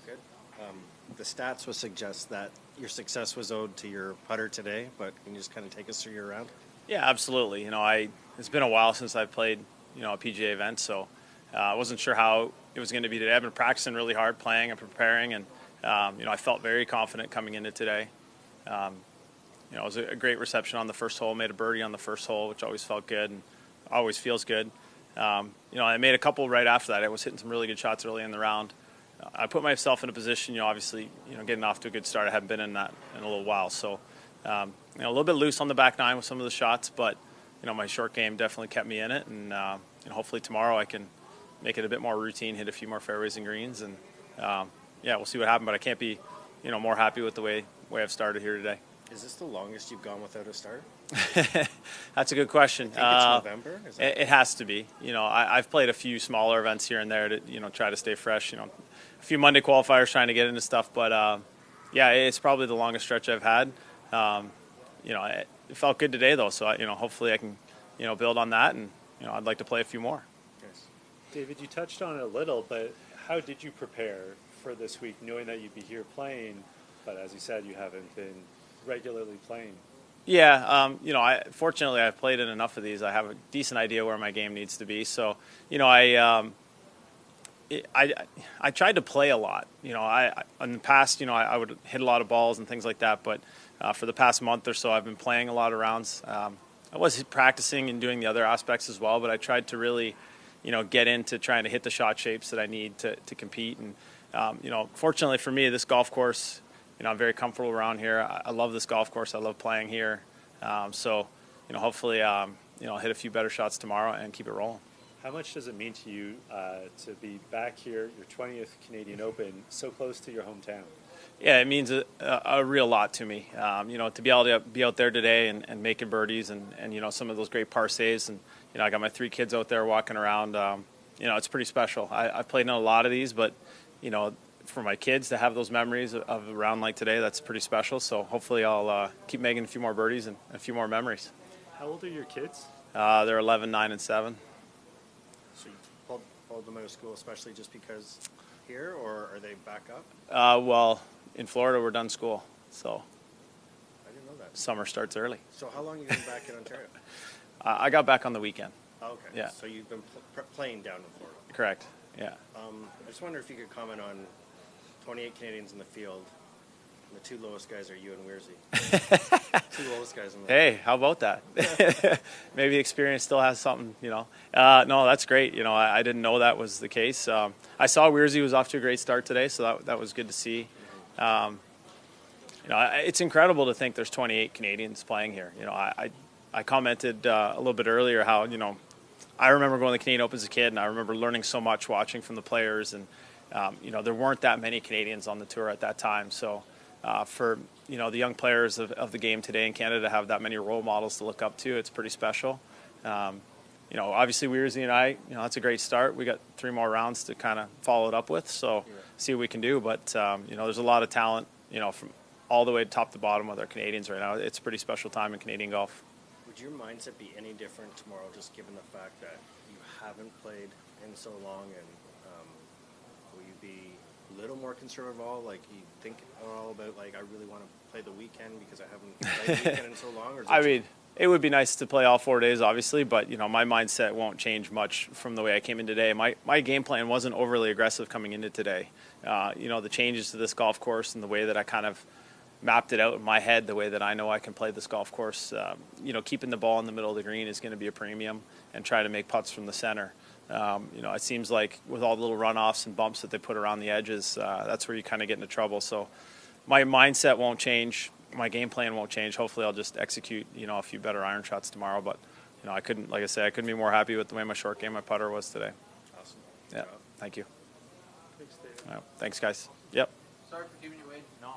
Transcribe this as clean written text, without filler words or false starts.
Good. The stats would suggest that your success was owed to your putter today, but can you just kind of take us through your round? Yeah, absolutely. It's been a while since I played, a PGA event, so I wasn't sure how it was going to be today. I've been practicing really hard, playing and preparing, and I felt very confident coming into today. It was a great reception on the first hole. Made a birdie on the first hole, which always felt good and always feels good. I made a couple right after that. I was hitting some really good shots early in the round. I put myself in a position, obviously, getting off to a good start. I haven't been in that in a little while, so a little bit loose on the back nine with some of the shots, but my short game definitely kept me in it, and hopefully tomorrow I can make it a bit more routine, hit a few more fairways and greens, and we'll see what happens. But I can't be more happy with the way I've started here today. Is this the longest you've gone without a start? That's a good question. I think it's November? It has to be. I've played a few smaller events here and there to try to stay fresh. A few Monday qualifiers trying to get into stuff, but it's probably the longest stretch I've had. It felt good today though, so hopefully I can build on that, and I'd like to play a few more. Yes. David, you touched on it a little, but how did you prepare for this week, knowing that you'd be here playing, but as you said, you haven't been regularly playing? Yeah, fortunately I've played in enough of these. I have a decent idea where my game needs to be. So, I tried to play a lot. In the past, I would hit a lot of balls and things like that. But for the past month or so, I've been playing a lot of rounds. I was practicing and doing the other aspects as well, but I tried to really, get into trying to hit the shot shapes that I need to compete. And fortunately for me, this golf course, I'm very comfortable around here. I love this golf course. I love playing here. So, hopefully, I'll hit a few better shots tomorrow and keep it rolling. How much does it mean to you to be back here, your 20th Canadian Open, so close to your hometown? Yeah, it means a real lot to me. To be able to be out there today and making birdies and some of those great par saves. And, I got my 3 kids out there walking around. It's pretty special. I've played in a lot of these, but, for my kids to have those memories of a round like today, that's pretty special. So hopefully I'll keep making a few more birdies and a few more memories. How old are your kids? They're 11, 9, and 7. So you pulled them out of school especially just because here, or are they back up? Well, in Florida we're done school, so I didn't know that. Summer starts early. So how long have you been back in Ontario? I got back on the weekend. Oh, okay. Yeah. So you've been playing down in Florida. Correct. Yeah. I just wonder if you could comment on 28 Canadians in the field. And the 2 lowest guys are you and Weirzy. 2 lowest guys in the field. Hey, how about that? Maybe experience still has something, No, that's great. I didn't know that was the case. I saw Weirzy was off to a great start today, so that was good to see. It's incredible to think there's 28 Canadians playing here. I commented a little bit earlier how, I remember going to the Canadian Open as a kid, and I remember learning so much watching from the players, and there weren't that many Canadians on the tour at that time. So for the young players of the game today in Canada to have that many role models to look up to, it's pretty special. Obviously Weirzy and I, that's a great start. We got 3 more rounds to kind of follow it up with, so see what we can do. But there's a lot of talent, from all the way top to bottom with our Canadians right now. It's a pretty special time in Canadian golf. Would your mindset be any different tomorrow, just given the fact that you haven't played in so long, and will you be a little more conservative at all? Like, you think at all about, like, I really want to play the weekend because I haven't played the weekend in so long? Or it would be nice to play all 4 days, obviously, but, my mindset won't change much from the way I came in today. My game plan wasn't overly aggressive coming into today. The changes to this golf course and the way that I kind of mapped it out in my head, the way that I know I can play this golf course, keeping the ball in the middle of the green is going to be a premium, and try to make putts from the center. It seems like with all the little runoffs and bumps that they put around the edges, that's where you kind of get into trouble. So my mindset won't change. My game plan won't change. Hopefully I'll just execute, a few better iron shots tomorrow. But, I couldn't be more happy with the way my short game, my putter was today. Awesome. Yeah. Thank you. Thanks, David. Thanks, guys. Yep. Sorry for keeping you waiting. No.